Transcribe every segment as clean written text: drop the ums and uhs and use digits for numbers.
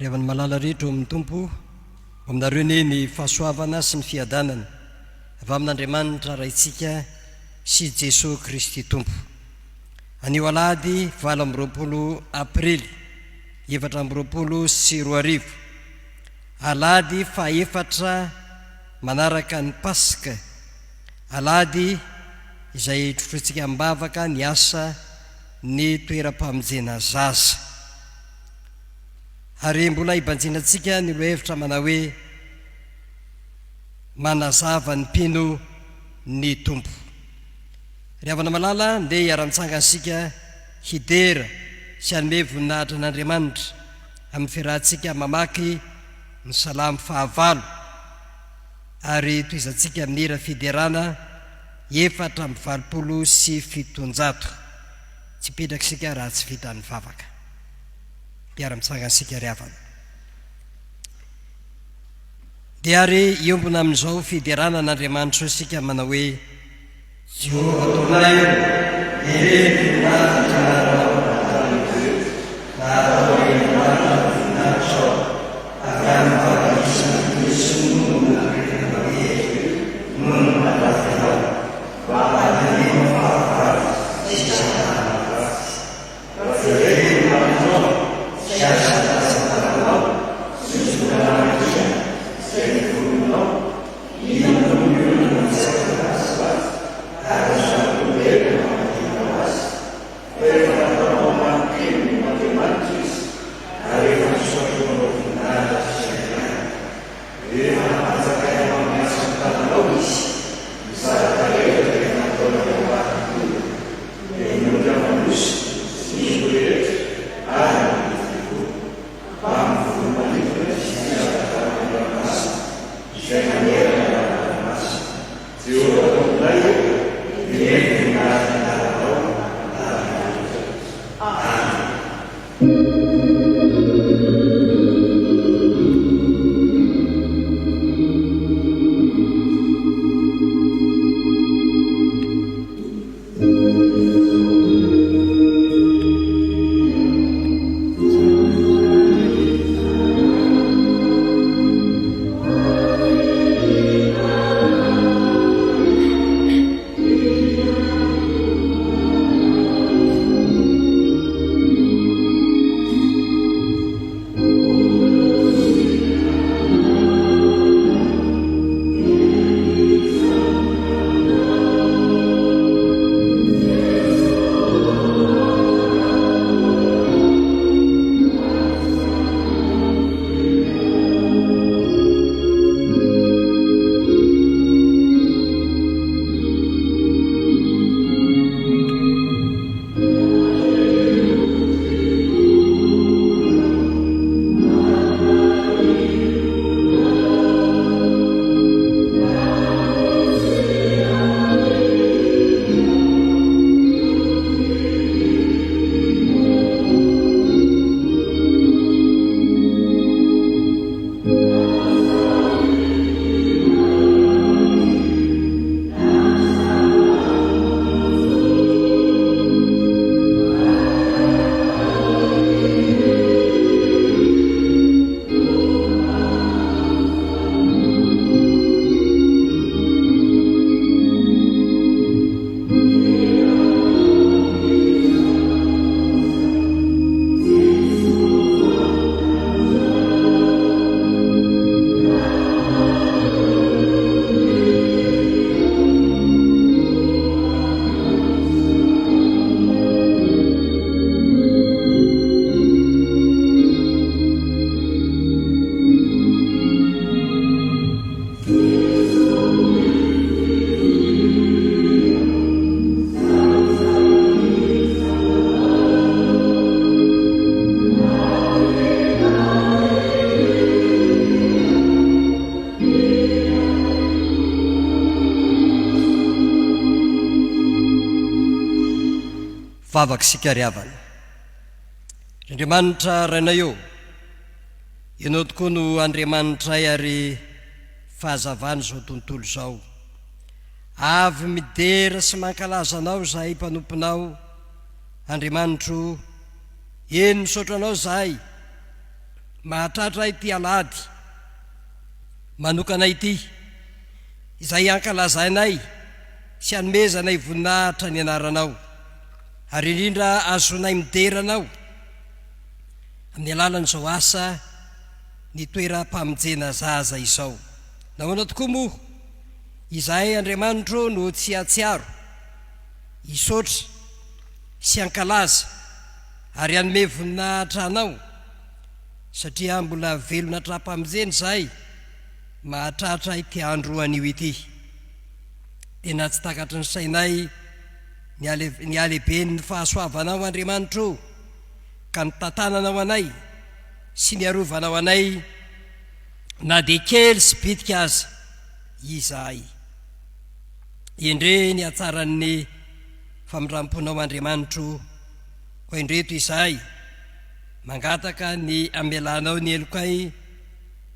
Rehefa ny malala rehetra amin'ny tompo, aminareo ne ny fahasoavana sy ny fiadanana avy amin'Andriamanitra raintsika sy Jesosy Kristy tompo. Anio alahady 20 aprily 2024, alahady fahaefatra manaraka ny Pasika, alahady izay trotrotsika mbavaka ny asa ny toeram-pamonjena zaza. Ary mbola ibanjinantsika ny lohevitra manao hoe manazava ny mpino ny tompo. Ry havana malala ndeha hiara-mitsangansika hidera sy hanome voninahitra an'Andriamanitra amin'ny fiarahantsika mamaky ny Salamo 9 ary toizantsika amin'ny hira fiderana 427. Tsy pedrakisika raha tsy vita ny vavaka. Hiara-mitsangansika ry havana. Dia ary iombona amin'izao fiderana an'Andriamanitra isika manao hoe Jehova tonaio vavaka sika ry havana. Andriamanitra rainay eo, ianao tokoa no Andriamanitray ary fahazavana zao tontolo zao. Avy midera sy mankalaza anao zahay mpanomponao, Andriamanitro, eny misaotra anao zahay, mahatratra ity alady manokana ity izay ankalazainay sy anomezanay voninahitra ny anaranao, ary indrindra azonay mideranao amin'ny alalan'izao asa ny toeram-pamonjena zaza izao. Nahoana tokoa moa izahay Andriamanitro no tsy atsiaro isotra sy ankalaza ary anome voninahitra anao, satria mbola velona tra-pamonjena izahay mahatratra ity andro anio ity. Tena tsy takatry ny sainay ny alehibe ny fahasoavanao Andriamanitro, ka ny tantananao anay sy ny arovanao anay na dia kely sy bitika aza izahay. Endre ny hatsaran'ny famindramponao Andriamanitro, ko indreto izahay mangataka ny amelanao ny elokay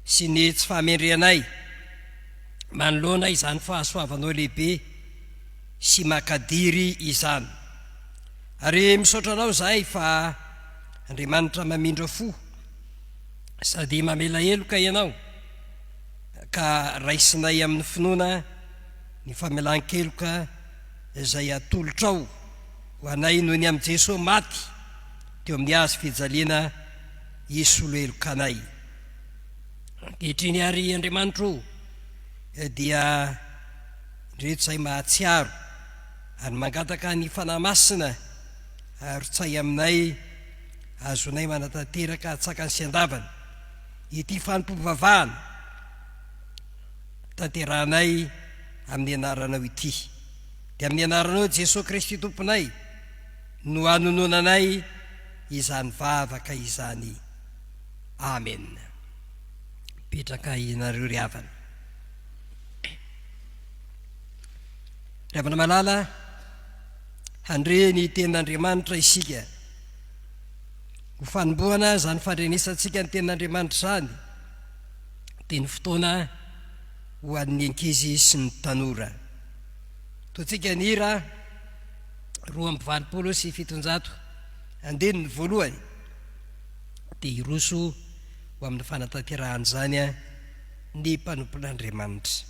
sy ny tsy fahamendreanay manoloana izany fahasoavanao lehibe sy makadiry izany. Ary misaotra anao izahay fa Andriamanitra mamindra fo sady mamela eloka ianao, ka raisinay amin'ny finoana ny famelan-keloka izay atolotrao ho anay noho ny amin'i Jesosy maty teo amin'ny hazo fijaliana isolo elokanay. Ankehitriny ary Andriamanitro dia indreto izay mahatsiaro ary mangataka ny fanahy masina arotsay aminay, azonay manatanteraka tsakany sy andavana ity fanompovavahana tanterahanay amin'ny anaranao ity. Dia amin'ny anaranao Jesosy Kristy Tomponay no hanononanay izany vavaka izany. Amen. Petraka ianareo ry havana. Ry havana malala, handre ny tenin'Andriamanitra isika, ho fanomboana zany fandrenesantsika ny tenin'Andriamanitra zany dia ny fotoana ho an'ny ankizy sy ny tanora. Toantsika ny hira 2:750 voalohany dia iroso ho amin'ny fanatanterahana zany ny mpanompon'Andriamanitra.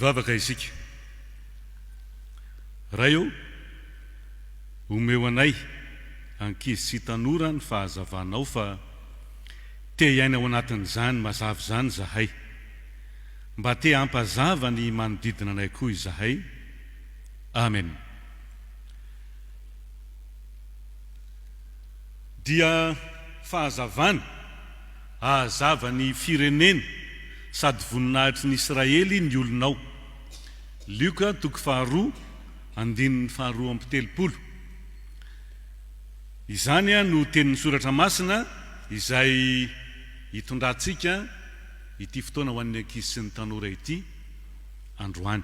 Vavaka isika raha eo omeo anay ankizy sy tanora ny fahazavanao fa te iaina ao anatin'izany mazava zany zahay, mba te ampazava ny manodidina anay koa izahay. Amen. Dia fahazavana ahazava ny firenena sady voninahitry ny Israely ny olonao. Luka 2:2-7. Izany no tenin'ny soratra masina izay hitondrantsika ity fotoana ho an'ny ankizy sy ny tanora ity androany.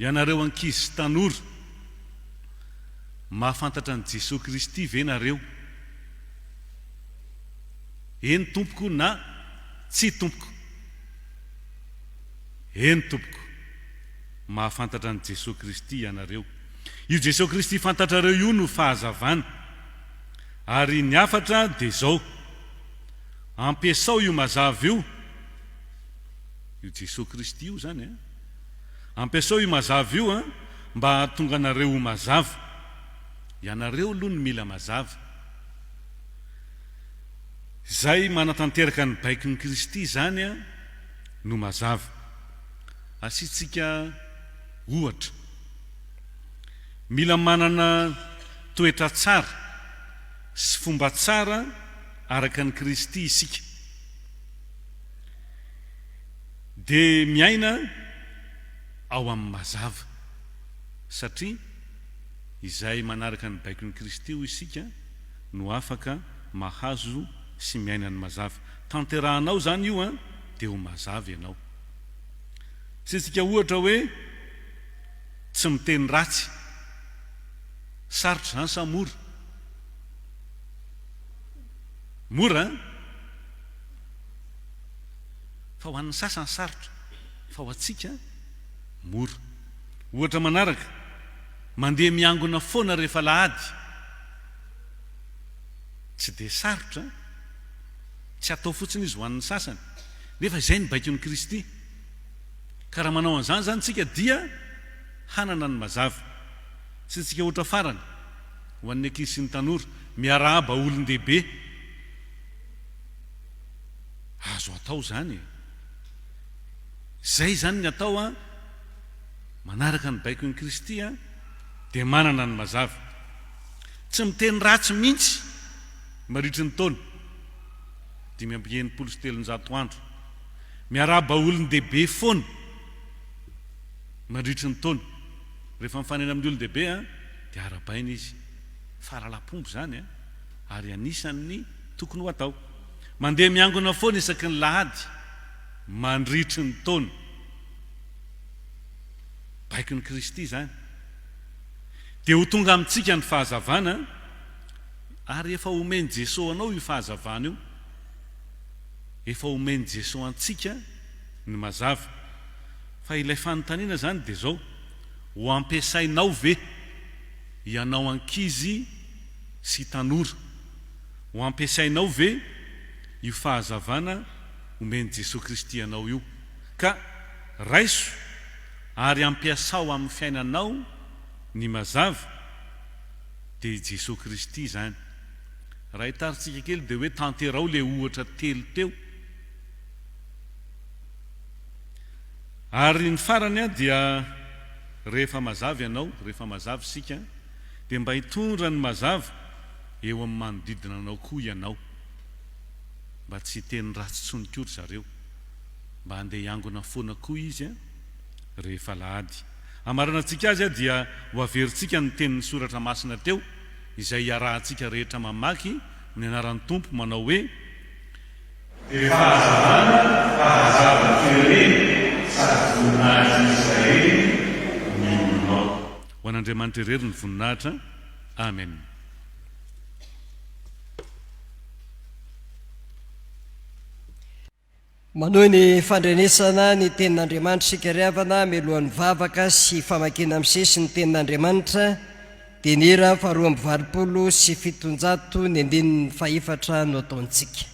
Ianareo ankizy sy tanora, mahafantatra ny Jesosy Kristy ve nareo? Eny tompoko na tsy tompoko? Eny tompoko, mahafantatra ny Jesosy Kristy ianareo. Io Jesosy Kristy fantatrareo io no fahazavana. Ary ny afatra dia zao, ampiasao io mazava io Jesosy Kristy io zany ampiasao io mazava io mba hahatonga anareo mazava ianareo aloha ny mila mazava. Zay manatanteraka ny baiky ny Kristy zany a no mazava. Asitsika ohatra, mila manana toetra tsara sy fomba tsara araka ny Kristy isika, de miaina ao amin'ny mazava, satria izay manaraka ny baiky ny Kristy io isika no afaka mahazo sy miaina ny mazava. Tanterahanao zany io a de ho mazava ianao. Sy tsika ohatra hoe tsy miteny ratsy, sarotra zany sa mora? Mora fa ho an'ny sasany sarotra, fa ho atsika mora. Ohatra manaraka, mandeha miangona foana rehefa lahady, tsy de sarotra, tsy atao fotsiny izy ho an'ny sasany, nefa izay ny baiky ny Kristy. Ka raha manao an'izany zany tsika dia hanana ny mazava. Sy tsika ohatra farany ho an'ny ankizy sy ny tanora, miarahaba olon-dehibe, azo atao zany. Zay zany ny atao a manaraka ny baiky ny Kristy a, de manana ny mazava. Tsy miteny ratsy mihitsy maritry ny taona 597 andro, miarahaba olon-dehibe foana mandritry ny taona. Rehefa mifanena amin'ny olon-dehibe a de arabaina izy, faralampombo zany a, ary anisan'ny tokony ho atao. Mandeha miangona foana isaky ny lahady mandritry ny taona, baiky ny Kristy zany. De ho tonga amintsika ny fahazavana, ary efa omeny Jesosy anao io fahazavana io, efa omeny Jesosy antsika ny mazava. Fa ilay fanontaniana zany de zao: ho ampiasainao ve ianao ankizy sy tanora? Ho ampiasainao ve io fahazavana omeny Jesosy Kristy anao io? Ka raiso ary ampiasao amin'ny fiainanao ny mazava de Jesosy Kristy zany. Raha hitaritsika kely de hoe tanterao le ohatra telo teo. Ary ny farany a dia rehefa mazava ianao, rehefa mazava sika, de mba hitondra ny mazava eo amin'ny manodidina anao koa ianao, mba tsy teny ratsy tsonikory zareo, mba handeha hiangona foana koa izy a rehefa lahady. Amarana antsika azy a dia ho averintsika ny tenin'ny soratra masina teo, izay iarahantsika rehetra mamaky ny anaran'ny Tompo, manao hoe: de fahazavana, fahazava firenena sady voninahitra Israely miononao. Ho an'Andriamanitra irery ny voninahitra. Amen. Manohy ny fandrenesana ny tenin'Andriamanitra sikariavana milohan'ny vavaka sy famakina misesy ny tenin'Andriamanitra, dia ny hira 227 ny andininy fahefatra no ataontsika.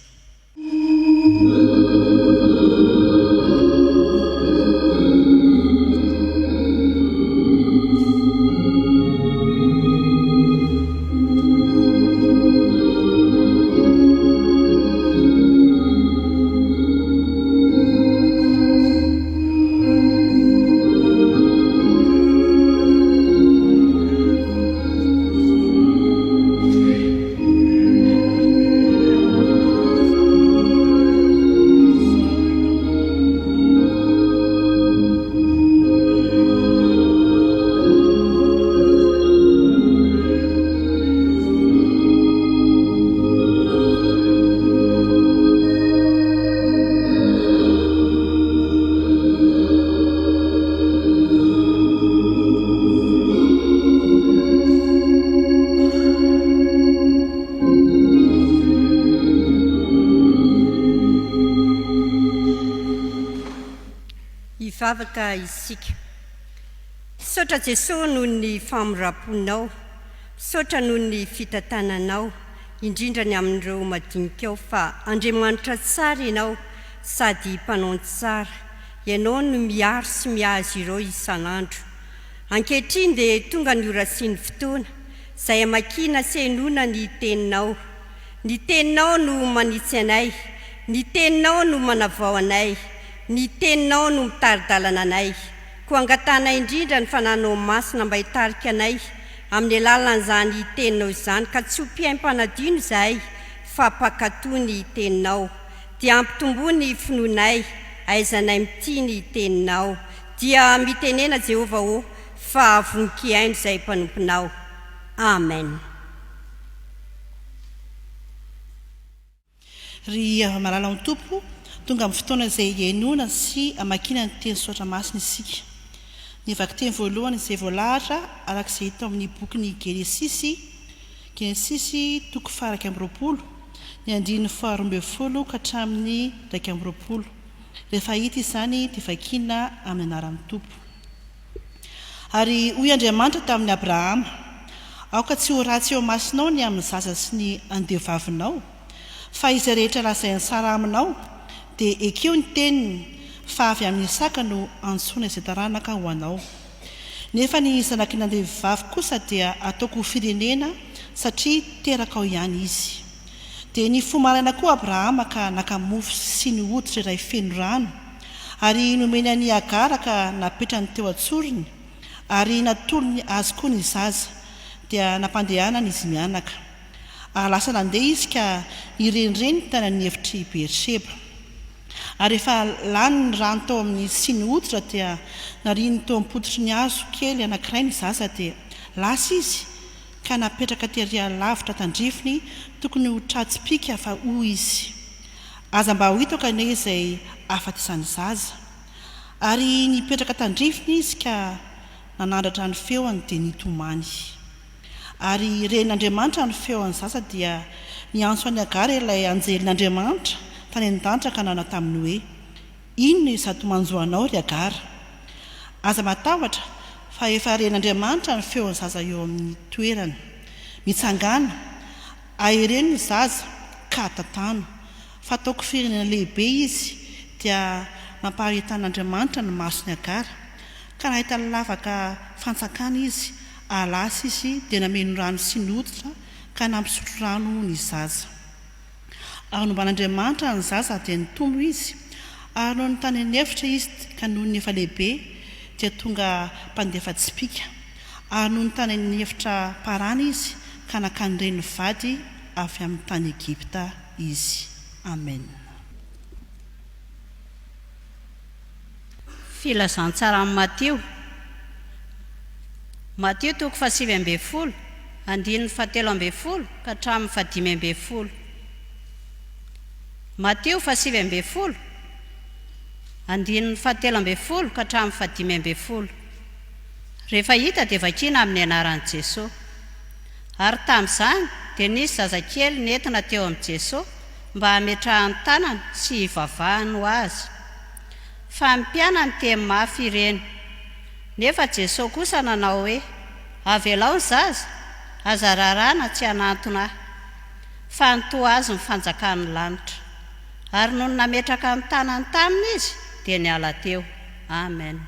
Vavaka isika, misaotra Jesosy noho ny famoraponao, misaotra noho ny fitantananao, indrindra ny amin'ireo madinika ao, fa Andriamanitra tsara ianao sady mpanao tsara, ianao no miaro sy miazo ireo isan'andro. Ankehitriny dia tonga ny ora sy ny fotoana izay amakiana senoina ny teninao. Ny teninao no manitsy anay, ny teninao no manavao anay, ny teninao no mitaridalana anay. Ko angatana indrindra ny fananao masina mba hitarika anay amin'ny alalan'izany teninao izany, ka tsy ho mpiaim-panadino izahay fa pakatoa ny teninao. Dia ampitombo ny finoanay, aizanay mity ny teninao. Dia mitenena Jehova ho fa voninkiaino izay mpanomponao. Amen. Ry malala ny tompo tonga amin'ny fotoana izay hiainona sy amakiana ny teny soatra masina isika. Ny vaky-teny voalohany izay voalahatra arak'izay hita amin'ny bokyny Genesisy 2:20, ny 9:12 ka hatramin'ny 2:20. Rehefa hita izany dia vakiana amin'ny anaran'ny tompo. Ary hoy Andriamanitra tamin'ny Abrahama: aoka tsy ho ratsy eo masinao ny amin'ny zaza sy ny andevavinao, fa izay rehetra lazainy sara aminao dia ekeo ny teniny fa avy amin'ny Isaka no antsoina izay taranaka ho anao. Nefa ny zanaky ny andevavy kosa dia ataoko firenena satria teraka ao ihany izy. Dia ny fomarana koa Abrahama ka nakamofo sy ny hoditra iray feno rano, ary nomena ny Agara ka napetrany teo antsorony, ary natolony azy koa ny zaza, dia nampandehanana izy mianaka. Lasa nandeha izy ka nirenireny tany amin'ny hevitry Beerseba. Ary rehefa lany ny rano tao amin'ny sy ny hoditra dia nariny tao am-pototry ny hazo kely anankiray ny zaza, dia lasa izy ka napetraka tery lavitra tandrifiny, tokony ho tratsi-pika fa hoy izy: aza mba ho hitako anie izay afa-ty izany zaza. Ary nipetraka tandrifiny izy ka nanandratra ny feony dia nitomany. Ary ren'Andriamanitra ny feon'ny zaza dia niantso any Agara ilay anjelin'Andriamanitra tany an-danitra ka nanao taminy hoe: inona izato manjoanao ry Agara? Aza matahotra fa efa ren'Andriamanitra ny feon'ny zaza eo amin'ny toerana. Mitsangana, ahereno ny zaza ka tantano, fa ataoko firenena lehibe izy. Dia nampahitan'Andriamanitra ny masony Agara, ka nahita lavaka fantsakana izy. Lasa izy dia nameno rano sy ny hoditra ka nampisotro rano ny zaza. Ary nomban'Andriamanitra ny zaza dia nitombo izy. Ary noho ny tany an'efitra izy ka noho ny efa lehibe dia tonga mpandefa tsipika. Ary noho ny tany an'efitra parana izy ka nakany reny vady avy amin'ny tany Egipta izy. Amen. Filazantsara amin'ny Mateo 7:20, 7:10 ka hatramin'ny 5:10. Mateo 7:20, 7:10 ka hatramin'ny 5:10. Rehefa hita dia vakiana amin'ny anaran'i Jesosy. Ary tamin'izany dia nisy zazakely nentina teo amin'i Jesosy mba hametrahany tanany sy hivavahany ho azy. Fa ny mpianany teny mafy ireny. Nefa Jesosy kosa nanao hoe: avelao ny zaza, aza rarana tsy hanantona ahy. Fa nitoa azy ny fanjakan'ny lanitra. Ary noho ny nametraka ny tanany taminy izy dia niala teo. Amen.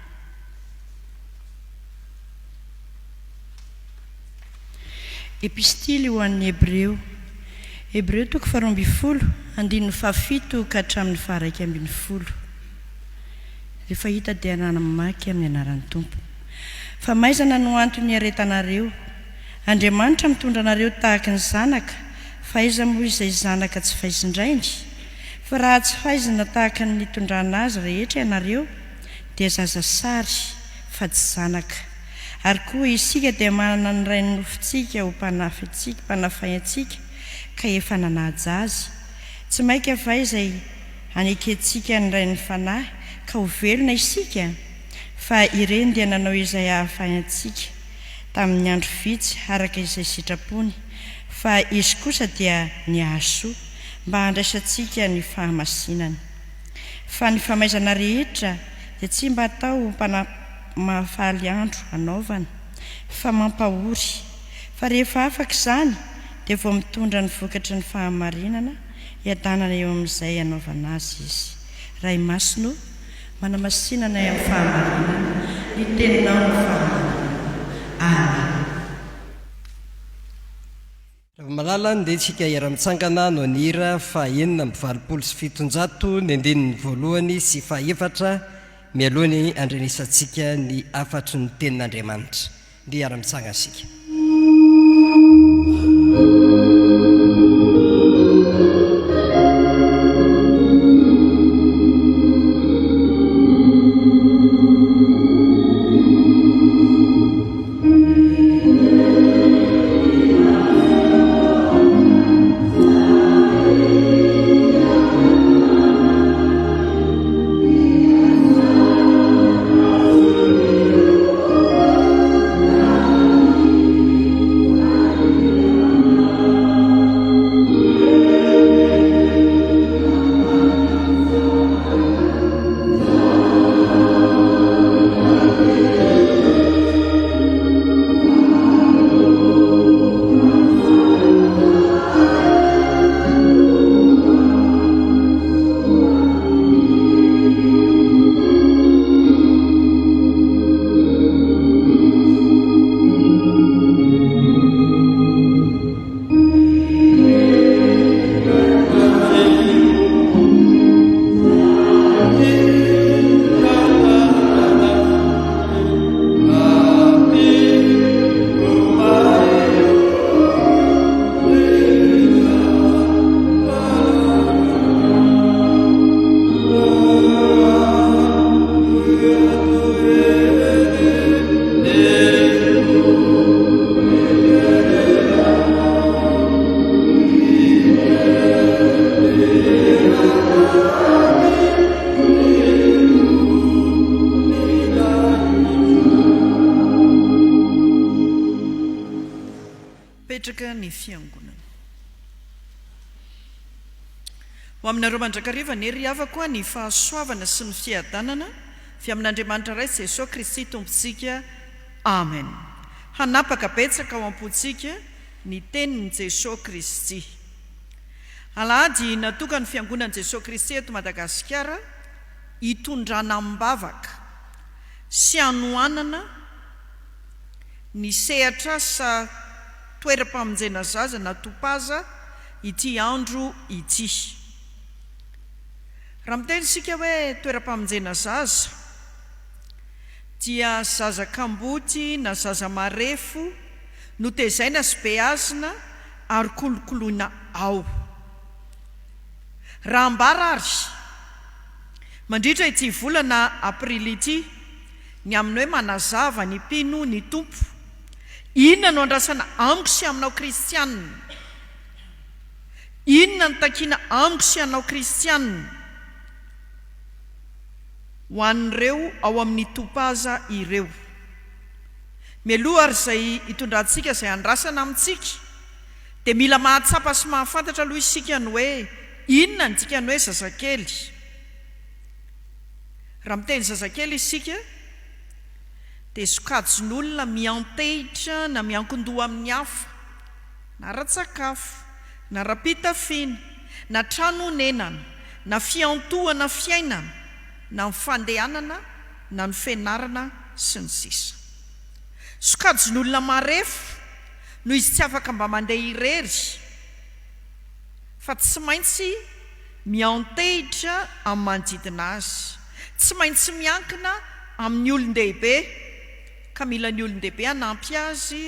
Epistily ho an'ny Hebreo. Hebreo 12:7 ka hatramin'ny 1:20. Rehefa hita dia nanamaky amin'ny anaran'ny Tompo. Fa maizana no antony aretanareo. Andriamanitra mitondra anareo tahaka ny zanaka. Faiza moa izay zanaka tsy faizindrainy? Fa raha tsy faizina tahaka ny nitondrana azy rehetra ianareo dia zaza sary fa tsy zanaka. Ary koa isika dia manana ny ray nofintsika ho mpanafay antsika ka efa nanaja azy. Tsy maika fa izay anekentsika ny ray ny fanahy ka ho velona isika, fa ireny dia nanao izay ahafay antsika tamin'ny andro vitsy araka izay sitrapony, fa izy kosa dia niahasoa mba handraisantsika ny fahamasinany. Fa ny famaizana rehetra dia tsy mba atao mahafaly andro anaovana, fa mampahory. Fa rehefa afaka izany dia vao mitondra ny vokatry ny fahamarinana hiadanana eo amin'izay anaovana azy izy. Ray masino manamasinana amin'ny fahamarinana, ny teninao ny fahamarinana. Amen. malala dia tsika iara-mitsangana no ny hira fahaenina amby 27 ny andinin'ny voalohany sy fahaefatra mialohany andrenisantsika ny afatry ny tenin'Andriamanitra. Dia iara-mitsangana sika. Ho aminareo mandrakariva ny hery hava koa ny fahasoavana sy ny fiadanana fi amin'Andriamanitra ray Jesosy Kristy tompontsika. Amen. Hanapaka betsaka ao am-pontsika ny tenin'i Jesosy Kristy. Alahady natokany fiangonan'i Jesosy Kristy eto Madagasikara hitondrana mibavaka sy hanoanana ny sehatra sa toeram-pamonjena zaza na topaza ity andro ity. Raha miteny isika hoe toeram-pamonjena zaza dia zaza kamboty na zaza marefo no tezaina sy beazina ary kolokoloina ao. Raha ambarary mandritra ity volana aprily ity ny amin'ny hoe manazava ny mpino ny tompo, inona no andrasana amiko sy aminao kristianina, inona no takiana amiko sy anao kristianina ho an'ireo ao amin'ny topaza ireo. Mialoha ary izay hitondrantsika izay andrasana amintsika dia mila mahatsapa sy mahafantatra aloha isika ny hoe inona ny dikany hoe zazakely. Raha miteny zazakely isika dia sokajin'olona miantehitra na miankin-doha amin'ny hafa, na ratsakafo, na rapitafiana, na tranonenana, na fiantohana fiainana, na ny fandehanana, na ny fianarana sy ny sisa. Sokajin'olona marefo no izy tsy afaka mba mandeha irery fa tsy maintsy miantehitra amin'ny manodidina azy, tsy maintsy miankina amin'ny olon-dehibe, ka mila ny olon-dehibe hanampy azy,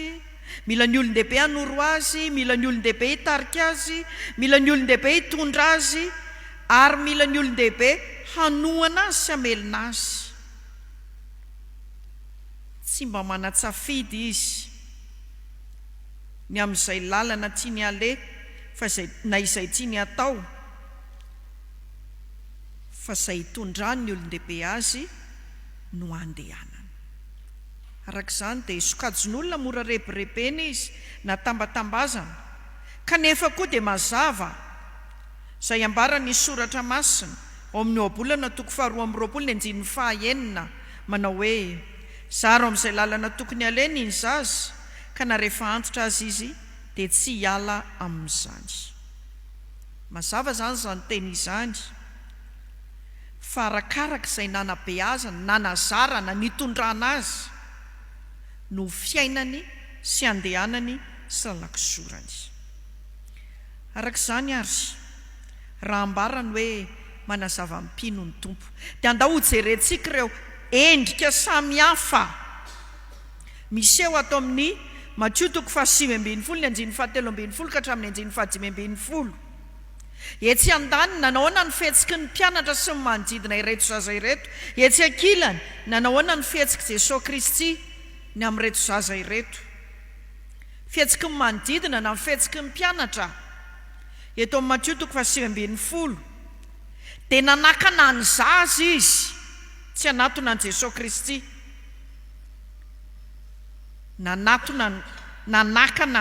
mila ny olon-dehibe hanoro azy, mila ny olon-dehibe hitarika azy, mila ny olon-dehibe hitondra azy, ary mila ny olon-dehibe hanoana azy sy hamelona azy. Tsy mba manatsafidy izy ny amin'izay lalana tiany ale fa na izay tiany atao, fa izay hitondrany ny olon-dehibe azy no andehanana. Arak'izany dia sokajin'olona mora rebirebena izy na tambatambazana, kanefa koa dia mazava izay ambarany soratra masina ao amin'ny ohabolana 2:22 manao hoe zaro amin'izay lalana tokony aleny iny zaza, ka na rehefa antitra azy izy dia tsy hiala amin'izany. Mazava zany izany teny izany fa arakaraka izay nanabeazana, nanazarana, nitondrana azy no fiainany sy andehanany sy lakizorany. arak'izany ary raha ambarany hoe manazava mpino ny tompo dia andao hojerentsika ireo endrika samihafa misy eo atao amin'ny Matthieu 5:5 ny anjiny 7:12 ka hatramin'ny anjiny 5:5 etsy andaniny nanahoana ny fihetsiky ny mpianatra sy ny manodidina ireto zaza ireto, etsy ankilany nanahoana ny fihetsiky Jesosy Kristy ny amin'ireto zaza ireto. Fihetsiky ny manodidina na ny fihetsiky ny mpianatra eto amin'ny Matthieu 5:12 dia nanakana ny zaza izy, tsy anatona ny Jesosy Kristy. Nanakana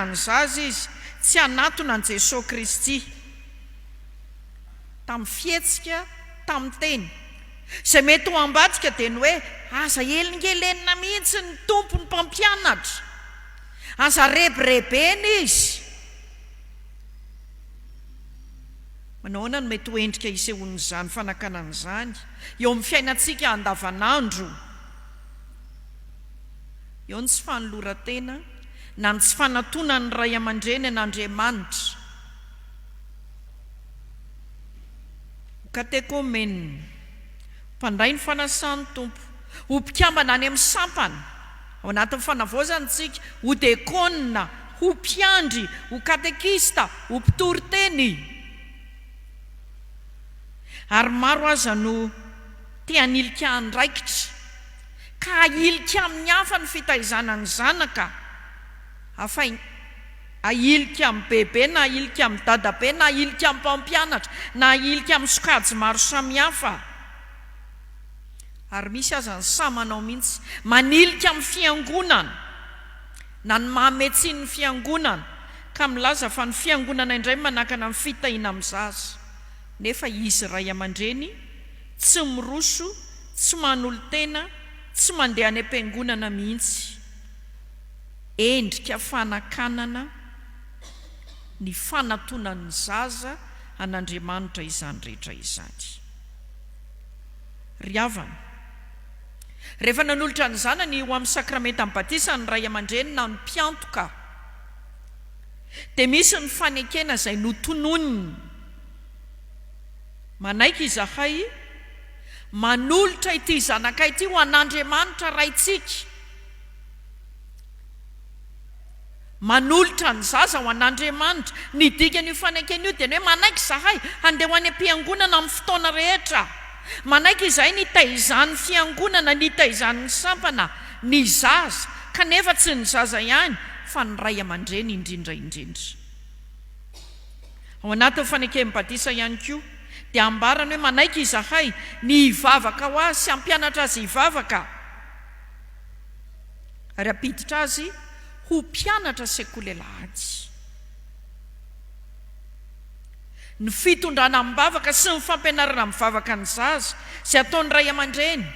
ny zaza izy, tsy anatona ny Jesosy Kristy. Tamin'ny fihetsika, tamin'ny teny izay mety ho ambadika dia ny hoe aza elingelenina mihitsy ny tompo ny mpampianatra, aza rebirebeny izy. Manahoana no mety ho endrika isehon'izany fanakanan'izany eo amin'ny fiainantsika andavanandro? Eo ny tsy fanoloran-tena na ny tsy fanatona ny ray aman-dreny an'Andriamanitra. Katekomeny, mpandray ny fanasan'ny tompo, ho mpikambana any amin'ny sampana ao anatin'ny fanavaozantsika, ho dekona, ho mpiandry, ho katekista, ho mpitory-teny. Ary maro aza no te hanilika andraikitra ka ahilika amin'ny hafa ny fitaizana ny zanaka, ahilika amin'ny bebe na ahilika amin'ny dadabe na ahilika amin'ny mpampianatra na ahilika amin'ny sokajy maro samihafa. Ary misy aza ny samanao mihitsy manilika amin'ny fiangonana na ny mahametsiny ny fiangonana ka milaza fa ny fiangonana indray manakana amin'ny fitahiana amin'ny zaza, nefa izy ray aman-dreny tsy miroso, tsy manolo-tena, tsy mandeha any am-piangonana mihitsy. Endrika fanakanana ny fanatonan'ny zaza an'Andriamanitra izany rehetra izany. Ry havana, rehefa nanolotra ny zanany ho amin'ny sakramenta amin'ny batisa ny ray aman-dreny na ny mpiantoka, dia misy ny fanekena izay notononiny. Manaiky izahay manolotra ity zanakay ity ho an'Andriamanitra raitsika, manolotra ny zaza ho an'Andriamanitra. Ny dikany io fanekena io dia hoe manaiky izahay handeha ho any am-piangonana amin'ny fotoana rehetra, manaiky izahay nitaizany fiangonana, nitaizany sampana ny zaza, kanefa tsy ny zaza ihany fa ny ray aman-dreny indrindra. Ao anatin'ny fanekeny batisa ihany koa dia ambarany hoe manaiky izahay ny hivavaka ho azy sy hampianatra azy hivavaka, ary ampiditra azy ho mpianatra sekoly alahady. Ny fitondrana mivavaka sy ny fampianarana mivavaka ny zaza sy ataon'ny ray aman-dreny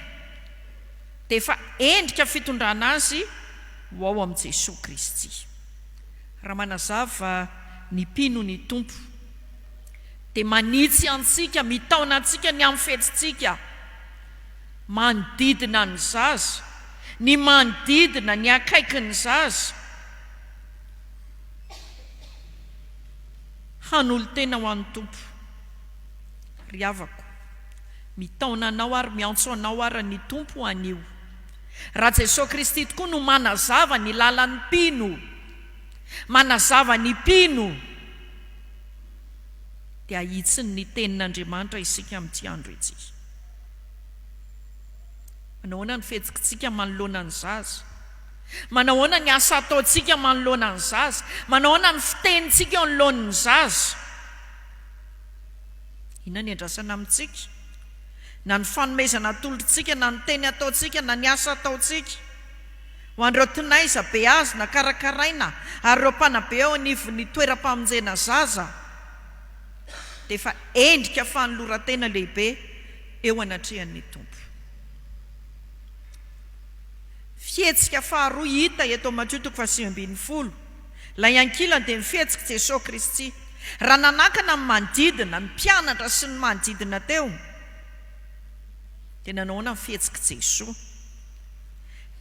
dia efa endrika fitondrana azy ho ao amin'i Jesosy Kristy. Raha manazava ny mpino ny tompo dia manitsy antsika, mitaona antsika ny amin'ny fetsintsika, manodidina ny zaza, ny manodidina ny akaiky ny zaza, hanolo-tena ho an'ny tompo. Ry havako, mitaona anao ary miantso anao ary ny tompo anio. Raha Jesosy Kristy tokoa no manazava ny lalan'ny mpino, manazava ny mpino, dia ahitsiny ny tenin'Andriamanitra isika amin'ity andro ity. Manahoana ny fihetsikitsika manoloana ny zaza, manahoana ny asa ataontsika manoloana ny zaza, manahoana ny fitenitsika eo anoloan'ny zaza. Inona ny andrasana amintsika? Na ny fanomezana atolotritsika, na ny teny ataontsika, na ny asa ataontsika ho an'ireo tinaiza be azy na karakaraina ary ireo mpanabe eo anivon'ny toeram-pamonjena zaza, dia efa endrika fanoloran-tena lehibe eo anatrehan'ny tompo. Fihetsika faharoa hita eto Matthieu 5:12, ilay ankilany dia ny fihetsiky Jesosy Kristy. Raha nanakana ny manodidina, ny mpianatra sy ny manodidina teo, dia nanahoana ny fihetsiky Jesosy?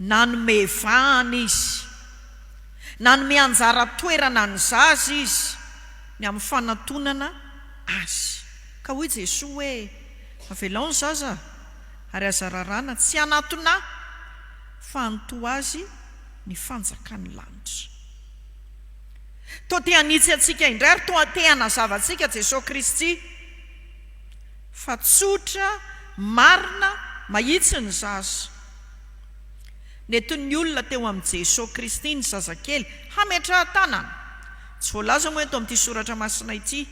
Nanome vahana izy, nanome anjara toerana ny zaza izy, ny amin'ny fanatonana azy ka hoy Jesosy hoe avelao ny zaza ary azararana tsy anatona fa anto azy ny fanjakany lanitra. Toa te hanitsy antsika indray ary toa te hanazava antsika Jesosy Kristy fa tsotra marina mahitsy ny zaza. Netony olona teo amin'ny Jesosy Kristy ny zazakely hametrahan-tanana. Tsy voalaza moa eto amin'ity soratra masina ity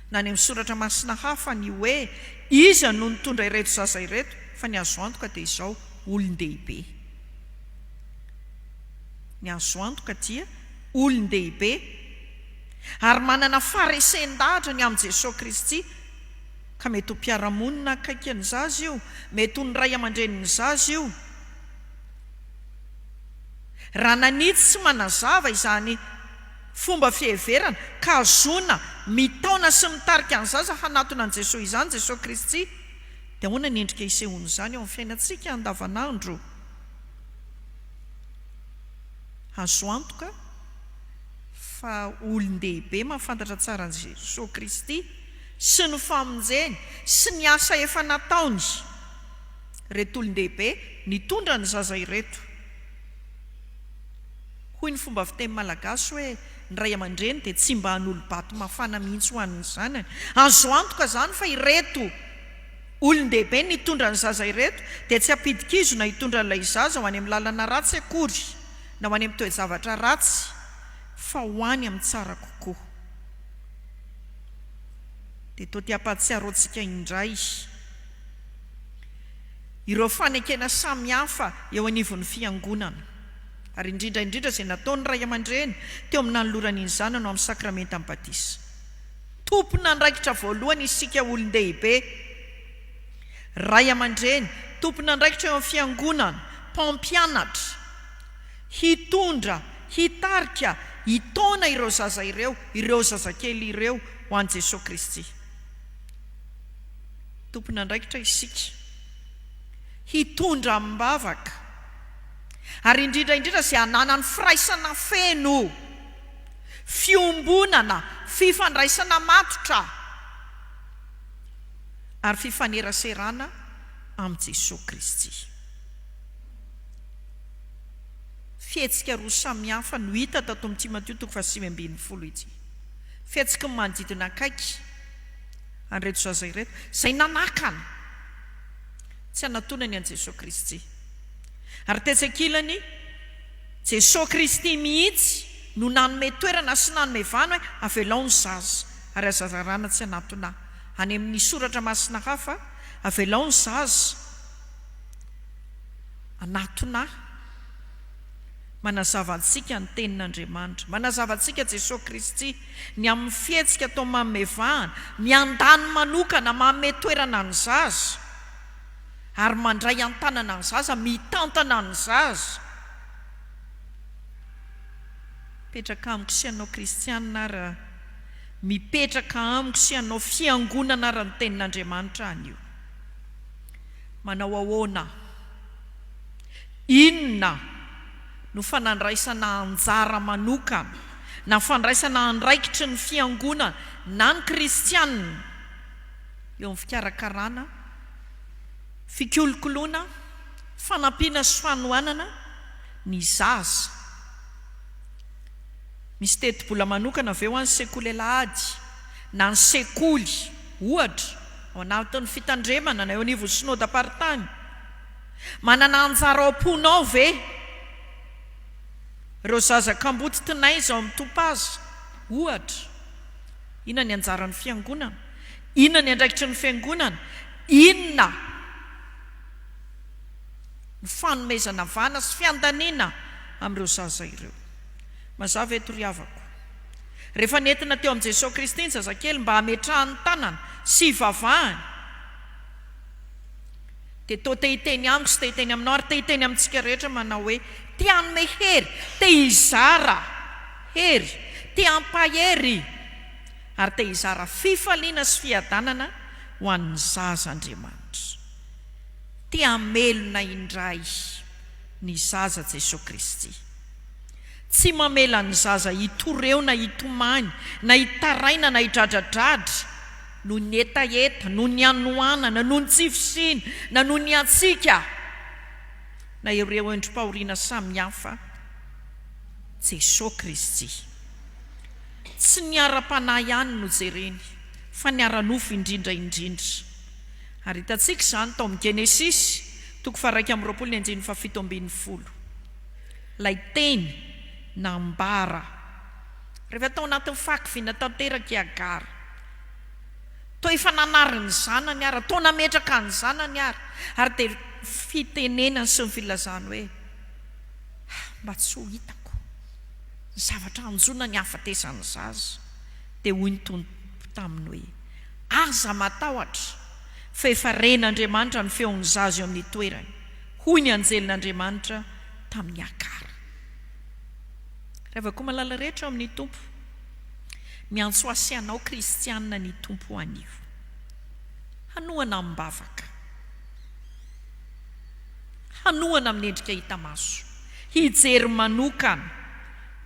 na ny amin'ny soratra masina hafa ny hoe iza no nitondra ireto zaza ireto, fa ny azo antoka dia izao olon-dehibe. Ny azo antoka dia olon-dehibe ary manana faresen-dahatra ny amin'ny Jesosy Kristy ka mety ho mpiara-monina akaiky ny zaza io, mety ho ny ray aman-dreny ny zaza io. Raha nanitsy sy manazava izany fomba fiheverana ka azona mitaona sy mitarika ny zaza hanatona an' Jesosy izany Jesosy Kristy, dia hoana ny endrika isehony izany eo amin'ny fiainantsika andavanandro. Azo antoka fa olon-dehibe mahafantatra tsara ny Jesosy Kristy sy ny famonjeny sy ny asa efa nataony. Reto olon-dehibe nitondra ny zaza ireto. Hoy ny fomba fiteny malagasy hoe ny ray aman-dreny dia tsy mba hanolo-bato mafana mihitsy ho an'ny zanany. Azo antoka zany fa ireto olon-dehibe nitondra ny zaza ireto dia tsy hampidikizona hitondra ilay zaza ho any amin'ny lalana ratsy akory na ho any amin'ny toe-javatra ratsy, fa ho any amin'ny tsara kokoa. Dia toa ty hampahatsiaro antsika indray ireo fanekena samihafa eo anivon'ny fiangonana, ary indrindraindrindra izay nataony ray aman-dreny teo amin'ny nanoloran'iny zanany ao amin'ny sakramenta amin'ny batisa. Tompona andraikitra voalohany isika olon-dehibe, ray aman-dreny, tompona andraikitra eo amin'ny fiangonana, mpampianatra, hitondra, hitarika, hitaona ireo zaza ireo zazakely ireo ho an'i Jesosy Kristy. Tompona andraikitra isika, hitondra amin'ny-bavaka, ary indrindraindrindra izay hanana ny firaisana feno, fiombonana, fifandraisana matotra ary fifaneraserana amin'ny Jesosy Kristy. Fihetsika roa samihafa no hita tato amin'ny Timothée 4:10 ity. Fihetsika ny manodidina akaiky an'ireto zaza ireto izay nanakana tsy hanatonany an'i Jesosy Kristy. Ary tetsekilany Jesosy Kristy mihitsy no nanome toerana sy nanome vana hoe avelao ny zaza ary azazarana tsy hanatona. Any amin'ny soratra masina hafa, avelao ny zaza anatona. Manazava antsika ny tenin'Andriamanitra, manazava antsika Jesosy Kristy ny amin'ny fihetsika tao manome vahana, miandany manokana manome toerana ny zaza ary mandray an-tanana ny zaza, mitantana ny zaza. Mipetraka amiko sy ianao kristianina ary mipetraka amiko sy ianao fiangonana ary ny tenin'Andriamanitra any io. Manao ahoana? Inona no fanandraisana anjara manokana na fandraisana andraikitry ny fiangonana na ny kristianina eo amin'ny fikarakarana, fikolokoloana, fanampiana sy fanohanana ny zaza? Misy teti-bola manokana avy eo an'ny sekoly alahady na ny sekoly ohatra ao anatin'ny fitandremana na eo anivon'ny synodam-paritany, manana anjara am-ponao ve ireo zaza kamboty tinaiza ao amin'ny topaza ohatra? Inona ny anjaran'ny fiangonana? Inona ny andraikitry ny fiangonana? Inona ny fanomezana vana sy fiandaniana amin'ireo zaza ireo? Mazava eto ry havako, rehefa nentina teo amin'i Jesosy Kristy ny zazakely mba hametrahany tanana sy vavahany, dia toa te hiteny amiko sy te hiteny aminao ary te hiteny amintsika rehetra manao hoe te hanome hery, te hizara hery, te hampahery ary te hizara fifaliana sy fiadanana ho an'ny zaza Andriamanitra. Te hamelona indray ny zaza Jesosy Kristy. tsy mamela ny zaza hitoreo na hitomany na hitaraina na hidradradratra no ny etaeta no ny anoanana no ny tsifisina na no ny atsika na ireo endrim-pahoriana samihafa Jesosy Kristy tsy ny ara-panahy ihany no jereny fa ny ara-nofo indrindra ary hitantsika izany tao amin'ny Genesisy 1:27 lay teny nambara rehefa tao anatin'ny fakiviana tanteraka i Agara toa efa nanary ny zanany ary toa nametraka ny zanany ary dia fitenenana sy ny filazana hoe mba tsy ho hitako ny zavatra anjona ny hafatesany zaza dia hoy ny tompo taminy hoe aza matahotra fa efa ren'Andriamanitra ny feon'ny zaza eo amin'ny toerany hoy ny anjelin'Andriamanitra tamin'ny Agara. Rehefa koa malala rehetra amin'ny tompo miantso asianao kristianina ny tompo anio hanoana mibavaka hanoana amin'ny endrika hita maso hijery manokana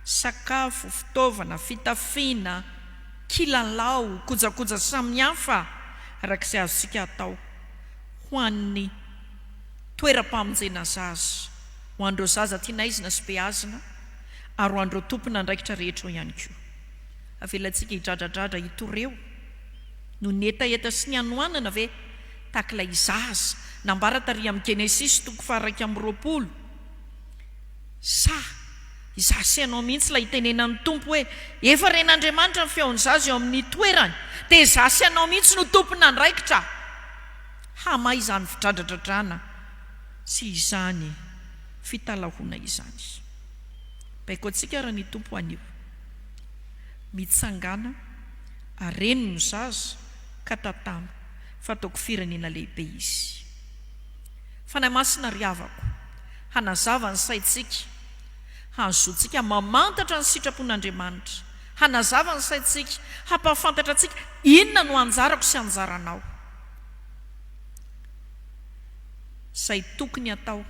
sakafo fitaovana fitafiana kilalao kojakoja samihafa arak'izay azontsika atao ho an'ny toeram-pamonjena zaza ho andreo zaza tiana izina sy beazina ary ho andreo tompona ndraikitra rehetra ihany koa avelantsika hidradradratra hitoreo no ny etaeta sy ny anoanana ve takilay zaza nambara tary amin'ny Genesisy 1:20 izaho sy ianao mihitsy ilay itenenan'ny tompo hoe efa ren'Andriamanitra ny feon'ny zaza eo amin'ny toerany dia izaho sy ianao mihitsy no tompona ndraikitra hamay izany fidradradradrana sy izany fitalahona izany. Baiko antsika raha ny tompo anio mitsangana areno ny zaza ka tatamo fa ataoko firenena lehibe izy. Fanahy masina ry havako hanazava ny saintsika hazotsika mamantatra ny sitrapon'Andriamanitra hanazava ny saintsika hampafantatra antsika inona no anjarako sy anjaranao izay tokony atao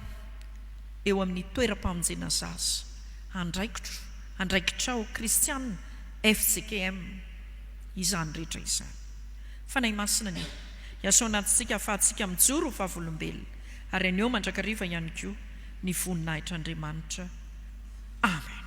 eo amin'ny toeram-pamonjena zaza andraikitrao kristianina FCKM izany rehetra izany. Fanahy masina ny iaso anatintsika afahantsika mijoro ho vavolombelona ary aneo mandrakariva ihany koa ny voninahitr'Andriamanitra. Amen.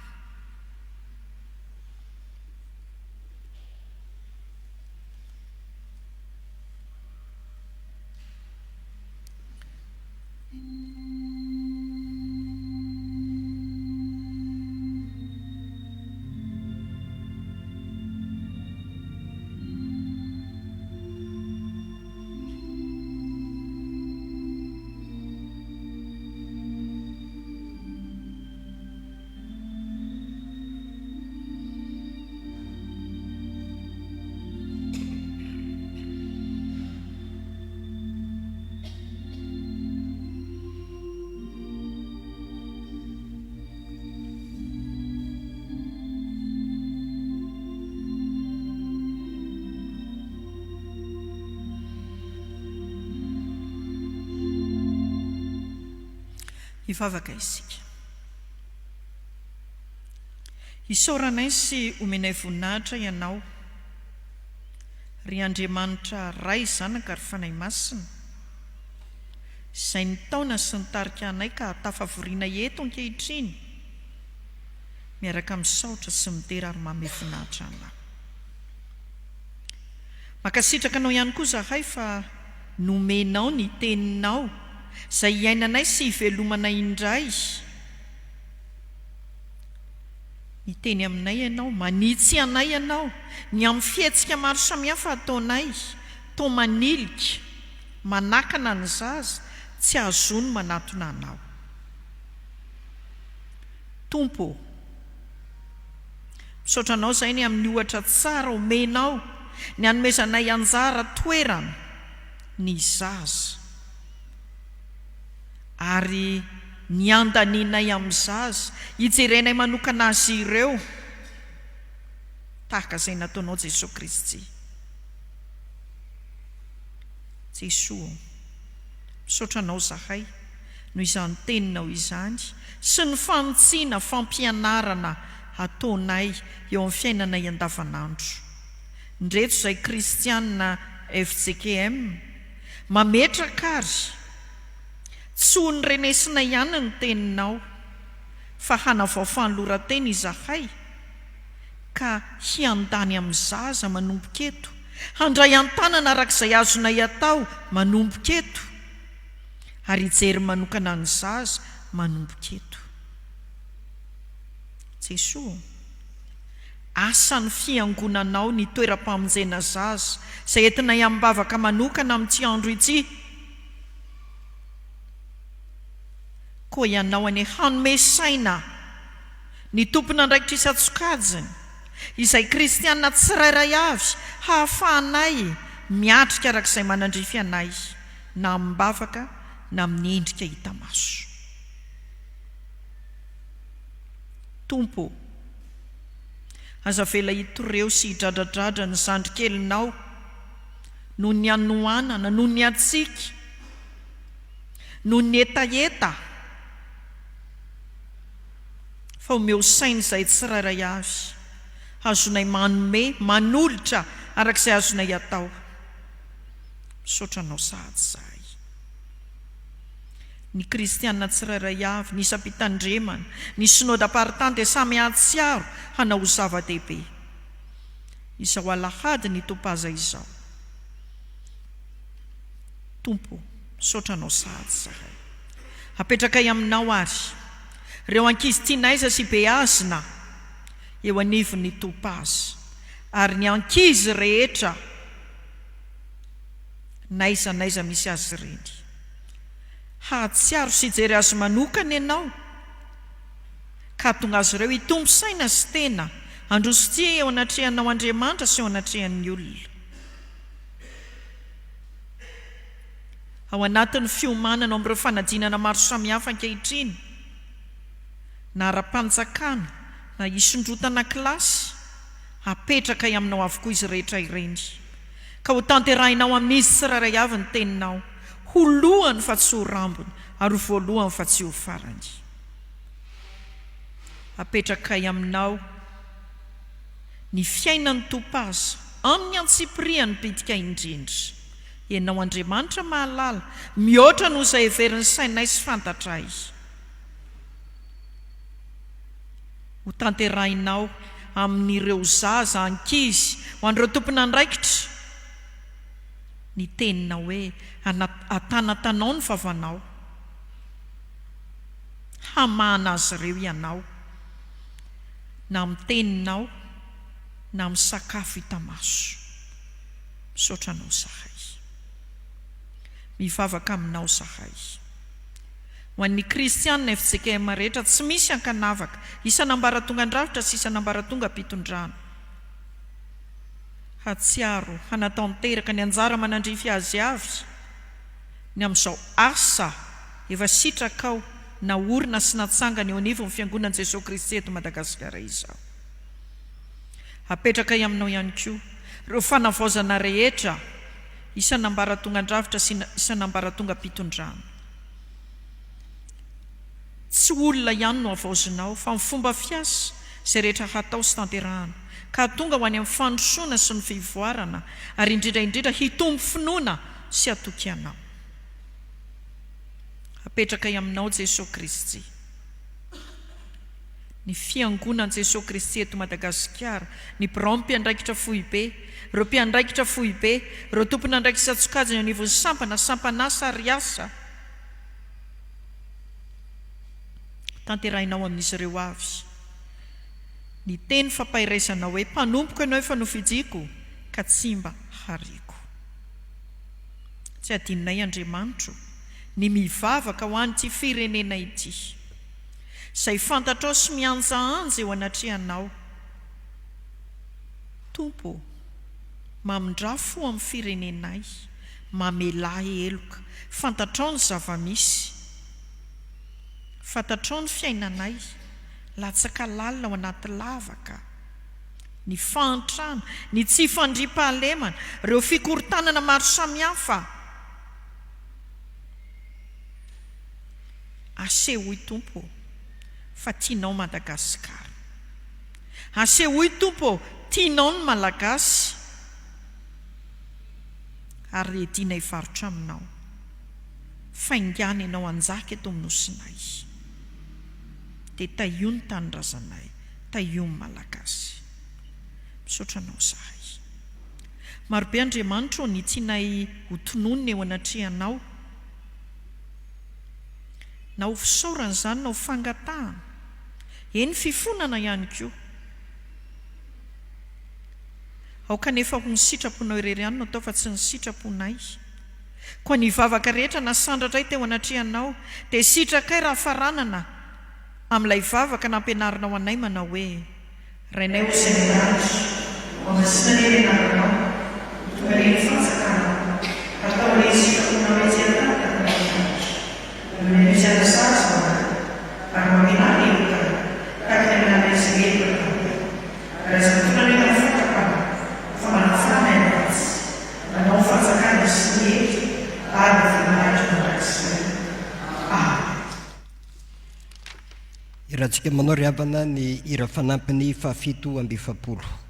Hivavaka isika. Isaoranay sy omenay voninahitra ianao ry Andriamanitra ray zanaka ary fanahy masina izay ny taona sy ny tarika anay ka tafavoriana eto ankehitriny miaraka misaotra sy midera ary manome voninahitra anao. Makasitraka anao ihany koa zahay fa nomenao ny teninao izay iainanay sy hivelomanay indray. Ny teny aminay ianao, manitsy anay ianao, ny amin'ny fihetsika maro samihafa ataonay, toa manilika, manakana ny zaza, tsy azony manatona anao. Tompo, misaotra anao izay ny amin'ny ohatra tsara omenao, ny hanomezanay anjara toerana ny zaza. Ary ny andaninay amin'ny zaza hijerenay manokana azy ireo tahaka izay nataonao Jesosy Kristy. Jesosy, misaotra anao zahay noho izany teninao izany sy ny fanotsiana fampianarana ataonay eo amin'ny fiainana andavanandro. Ndreto izay kristianina FJKM mametraka ary tsy ho ny renesina ihany ny teninao fa hanavao fanoloran-tena izahay ka hiandany amin'ny zaza manomboka eto, handray an-tanana arak'izay azonay atao manomboka eto, ary hijery manokana ny zaza manomboka eto. Jesosy, asan'ny fiangonanao ny toeram-pamonjena zaza izay entinay ambavaka manokana amin'ity andro ity. Koa ianao any hanome saina ny tompona andraikitra isan-tsokajiny izay kristianina tsirairay avy hahafahanay miatrika arak'izay manandrify anay na ambavaka na amin'ny endrika hita maso. Tompo, aza vela hitoreo sy hidradradratra ny zandrikelinao noho ny anoanana, noho ny atsiky, noho ny etaeta, fa omeo saina izay tsirairay avy azonay manome, manolotra arak'izay azonay atao. Misaotranao sahady zahay. Ny kristianina tsirairay avy, ny isam-pitandremana, ny synodam-paritany dia samy ahatsiaro hanao zava-dehibe. Izao alahady ny topaza izao. Tompo, misaotranao sahady zahay. Apetrakay aminao ary ireo ankizy tianaiza sy beazina eo anivon'ny topaza, ary ny ankizy rehetra naizanaiza misy azy ireny hahatsiaro sy hijery azy manokana ianao ka tonga azy ireo hitombo saina sy tena handrosotia eo anatrehanao Andriamanitra sy eo anatrehan'ny olona. Ao anatin'ny fiomanana amin'ireo fanadinana maro samihafa ankehitriny, na ara-panjakana na isondrotana kilasy, apetraka aminao avokoa izy rehetra ireny, ka ho tanterahinao amin'izy tsirairay avy ny teninao, ho lohany fa tsy ho rambony ary ho voalohany fa tsy ho farany. Apetraka aminao ny fiainan'ny topaza amin'ny antsipiriany pitika indrindra. Ianao Andriamanitra mahalala, mihoatra noho izay heverin'ny sainay sy fantatray. Ho tanterahinao amin'ireo zaza ankizy ho an'ireo tompona andraikitra ny teninao hoe atanatanao ny vavanao, hamana azy ireo ianao na amin'ny teninao na amin'ny sakafo hita maso. Misaotranao zahay, mivavaka aminao zahay. Ho an'ny kristianina FJKM rehetra tsy misy ankanavaka isan'ambaratonga andrafitra sy isan'ambaratonga ampitondrano. Hatsiaro hanataon-teraka ny anjara manandrify azy avy ny amin'izao asa efa sitrakao na orina sy natsangana eo anivon'ny fiangonan'i Jesosy Kristy eto Madagasikara izao. Apetraka aminao ihany koa ireo fanavaozana rehetra isan'ambaratonga andrafitra sy isan'ambaratonga ampitondrano. Tsy olona ihany no avaozinao fa ny fomba fiasa izay rehetra hatao sy tanterahana ka tonga ho any amin'ny fandrosoana sy ny fivoarana ary indrindraindrindra hitombo finoana sy hatoky anao. Apetraka aminao Jesosy Kristy, ny fiangonan'i Jesosy Kristy eto Madagasikara, ny birao mpiandraikitra fohibe, ireo mpiandraikitra fohibe, ireo tompona andraikitra isan-tsokajiny anivon'ny sampanasa ary asa. Tanterahinao amin'izy ireo avy ny teny fampahiraizana hoe mpanompoka ianao efa nofidiko ka tsy mba hariko. Tsy adinonay Andriamanitra ny mivavaka ho an'ity firenena ity, izay fantatrao sy mianjaanja eo anatrehanao. Tompo, mamindrafo amin'ny firenenay, mamelahy eloka, fantatrao ny zava-misy, fantatrao ny fiainanay, latsaka lalina ao anaty lavaka, ny fahantrana, ny tsy fandriam-pahalemana, ireo fikorontanana maro samihafa. aseho i tompo fa tianao Madagasikara, aseho i tompo tianao ny malagasy, ary rediana hivarotra aminao, faingana ianao anjaka eto amin'ny nosinay, dia taio ny tanindrazanay, taio ny malagasy. Misaotra anao zahay. Marobe Andriamanitra ny tianay ho tononona eo anatrehanao, na ho fisaorana izany na ho fangatahana, eny fifonana ihany koa. Ao kanefa ho ny sitraponao irery ihany no atao fa tsy ny sitraponay. Koa ny vavaka rehetra na sandratra teo anatrehanao, dia sitrakay raha faranana amin'ilay vavaka nampianarinao anay manao hoe: Rainay ho izay miratra, amasina ny ianaranao, tonga ny fanjakana, atao ilay sitraponao etsy an-tany amin'ny misy anasazy ary maminany eoka tahaka ny amin'ilay izy eoka, ary aza mitona ny mafatapana fa manafana ianatsy, manao fanjakana sy ny eto ary nyfinahitra mandrakizay. Irahantsika manao ry havana ny ira fanampiny 7:50.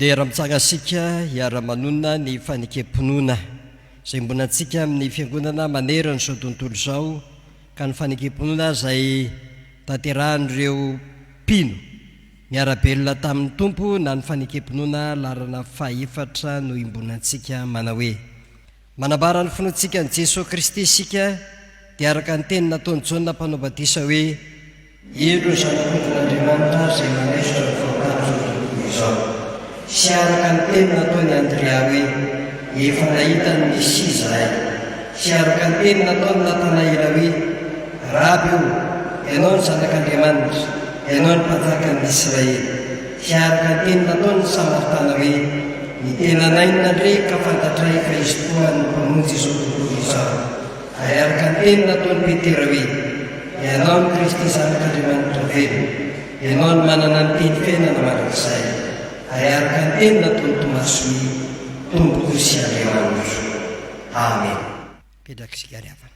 dia raha-mitsangasika hiara-manonona ny fanekem-ponoana izay mbona antsika amin'ny fiangonana manera ny zao tontolo izao, ka ny fanekem-ponoana izay tanterahan'ireo mpino miara-belona tamin'ny tompo na ny fanekem-ponoana larana fahaefatra no imbonantsika manao hoe: manambara ny finoantsika ny Jesosy Kristy isika, dia araka ny teny nataony Jaona mpanao batisa hoe: ino ny zanak'Andriamanitra izay manesitra ny fahotana zao tontolo izao. Sy araka ny teny nataony Andrea hoe: efa nahita ny Mesia izahay. Sy araka ny teny nataony Natanaela hoe: Rabi io, ianao ny zanak'Andriamanitra, ianao ny mpanjakan'ny Israely. Sy araka ny teny nataony Samaritana hoe: ny tena nainina ndray ka fantatray fa izy toa ny mpamonjy izao tontolo izao. Ary araka ny teny nataony Petera hoe: ianao ny kristy zanak'andriamanitra velona, ianao ny manana ny teny fiainana mandrakizay, ary araka ny teny nataony tomasoa tomboko sy andriamanitra. Amen. Pedrakisika riavana.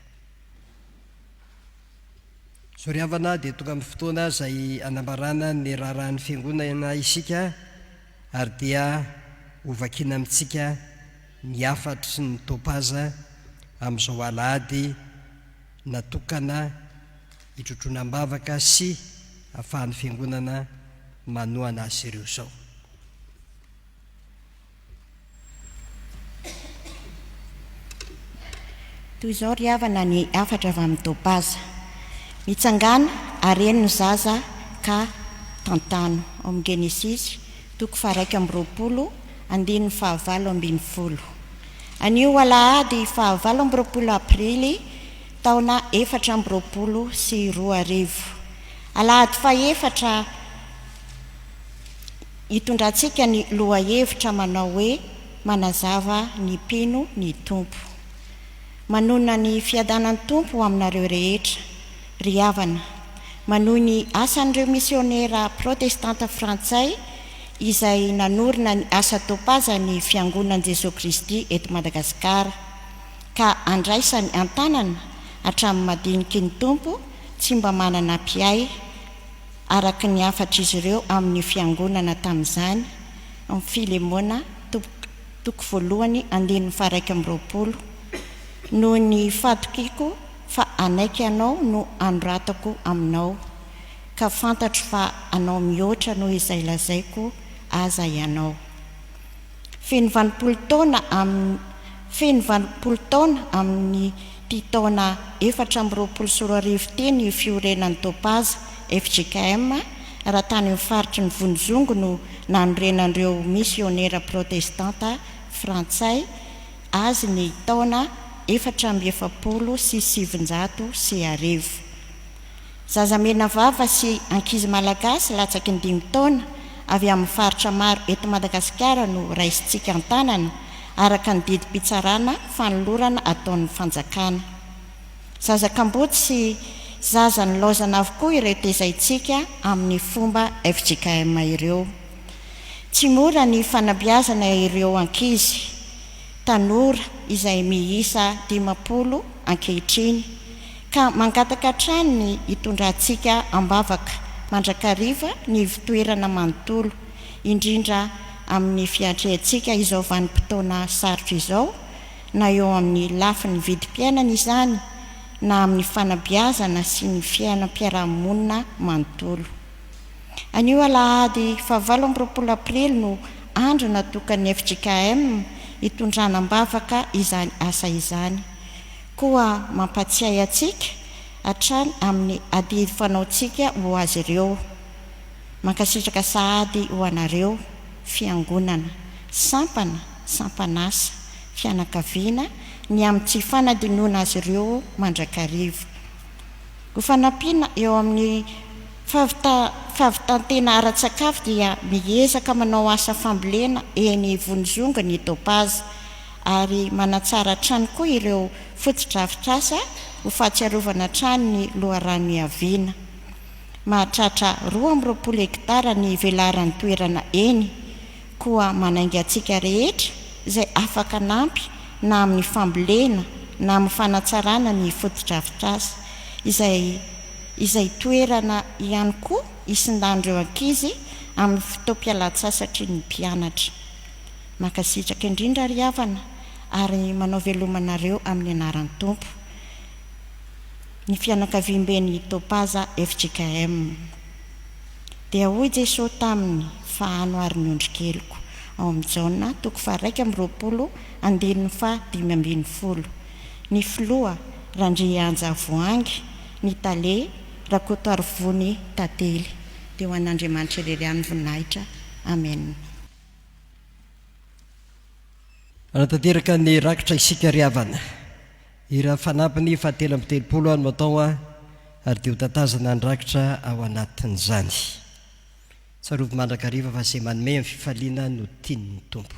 So riavana dia tonga amin'ny fotoana izay anambarana ny raharahan'ny fiangonana isika, ary dia hovakina amintsika ny afatra sy ny topaza amin'izao alahady natokana hitrotroanam-bavaka sy ahafahan'ny fiangonana manoana azy ireo izao. Toy izao ry havana ny afatra avy amin'ny topaza: mitsangana areno ny zaza ka tantano. Ao amin'ny Genesisy 1:20. Anio alahady 27 aprily taona 2022. Alahady faefatra hitondrantsika ny lohahevitra manao hoe manazava ny mpino ny tompo. Manona ny fiadanan'ny tompo aminareo rehetra. Ry havana, manohy ny asan'ireo misionera protestanta frantsay izay nanorina ny asa topaza ny fiangonan'i Jesosy Kristy eto Madagasikara, ka andraisany an-tanana hatramin'ny madiniky ny tompo tsy mba manana mpiay araka ny afatra izy ireo amin'ny fiangonana tamin'izany. Amin'ny Filemona 1:1-20. Noho ny fatokiko fa anaiky anao no anoratako aminao, ka fantatro fa anao mihoatra noho izay lazaiko aza ianao. Feno 20 taona amin'ny ty taona 2024 teny fiorenan'ny topaza FJKM raha tany amin'ny faritry ny Vonizongo no nanorenan'ireo misionera protestanta frantsay azy ny taona 1770. Zaza mena vava sy ankizy malagasy latsaky ny 5 taona avy amin'ny faritra maro eto Madagasikara no raisintsika an-tanana araka ny didim-pitsarana fanolorana ataon'ny fanjakana. Zaza kamboty sy zaza ny laozana avokoa ireo tezaintsika amin'ny fomba FJKM ireo. Tsy mora ny fanabeazana ireo ankizy tanora izay miisa 50 ankehitriny, ka mangataka hatrany ny hitondrantsika ambavaka mandrakariva ny fitoerana manontolo, indrindra amin'ny fiatrehantsika izao vanim-potoana sarotra izao, na eo amin'ny lafin'ny vidim-piainana izany na amin'ny fanabeazana sy ny fiainam-piarahamonina manontolo. Anio alahady 27 aprily no andro natokan'ny FJKM hitondranam-bavaka izany asa izany, koa mampatsiahy atsika hatrany amin'ny adidy fanaontsika ho azy ireo. Mankasitraka sahady ho anareo fiangonana, sampanasa, fianakaviana ny amin'ny tsy fanadinoana azy ireo mandrakariva. Ho fanampiana eo amin'ny favitantena ara-tsakafo dia miezaka manao asa fambolena eny Vonizongo ny topaza, ary manatsara trano koa ireo fotodrafitrasa ho fahatsiarovana trano ny loharano iaviana. Mahatratra 20 hektara ny velaran'ny toerana eny, koa manainga antsika rehetra izay afaka nampy na amin'ny fambolena na amin'ny fanatsarana ny fotodrafitrasa izay toerana ihany koa isindan'ireo ankizy amin'ny fotoam-pialatsasatry ny mpianatra. Mankasitraka indrindra ry havana ary manao velomanareo amin'ny anaran'ny tompo. Ny fianakaviam-ben'ny topaza FJKM. Dia hoy Jesosy taminy fa anoary ny ondrikeliko ao amin'ny Jaona 1:20. Ny filoha Randrianja voangy, ny tale rakoto arivony tantely. Dia ho an'Andriamanitra irery amin'ny voninahitra. Amen. Anatanteraka ny rakitra isika ry havana. Ira fanampiny 7:30 ano matao ary dia ho tatazana ny rakitra ao anatin'izany. Tsarovy mandrakariva fa izay manome amin'ny fifaliana no tian'ny tompo.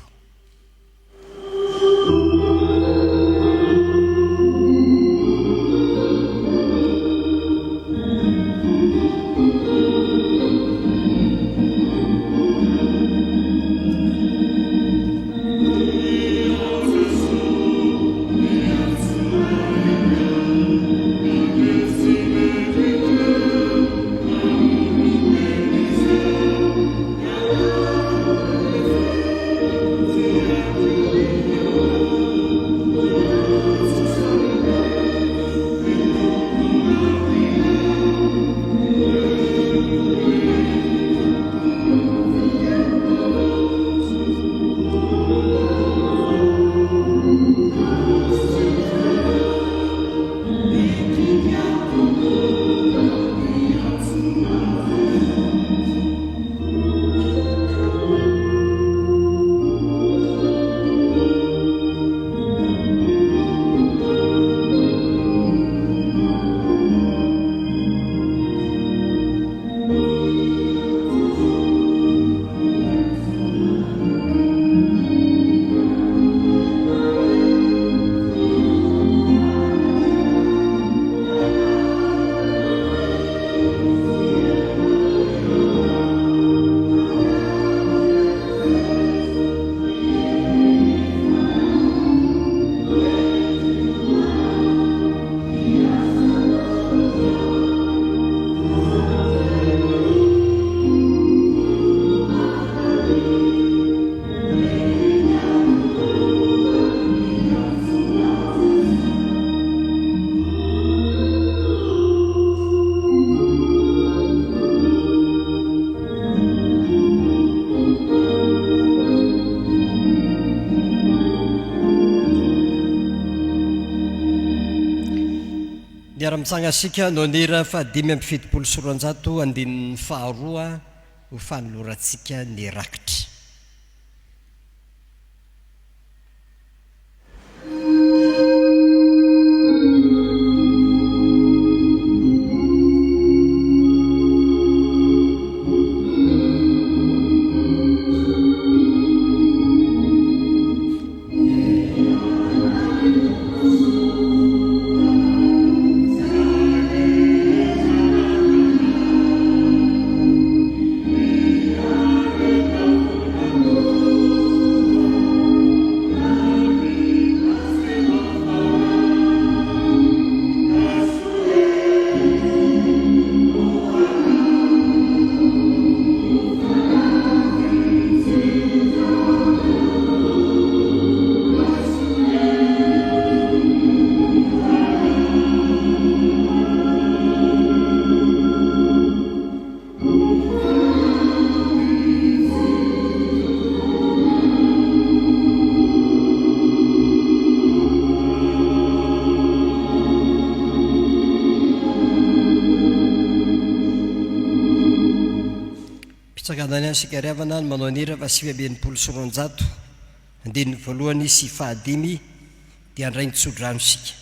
mitsangasika nonira fa 570 andin'ny faharoa ho fanoloratsika ny rakitra. Pitsakanany sikariavana ny manao nira fa 520 andin'ny voalohany sy fahadimy dia andray nitsodrano sika.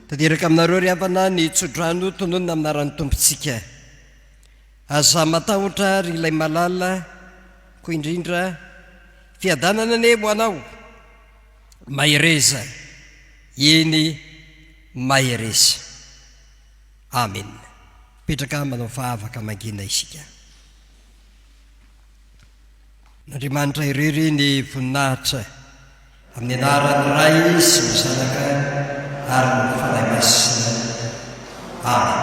Tadiraka aminareo ry havana ny tsodrano tononina aminaran'ny tompontsika. Aza matahotra ry ilay malala koa indrindra fiadanana ane ho anao mahereza eny mahereza. Amen. Petraka manao fahavaka mangina isika. N'Andriamanitra irery ny voninahitra amin'ny anaran'ny Ray sy ny Zanaka ary ny Fanahy Masina. Amen.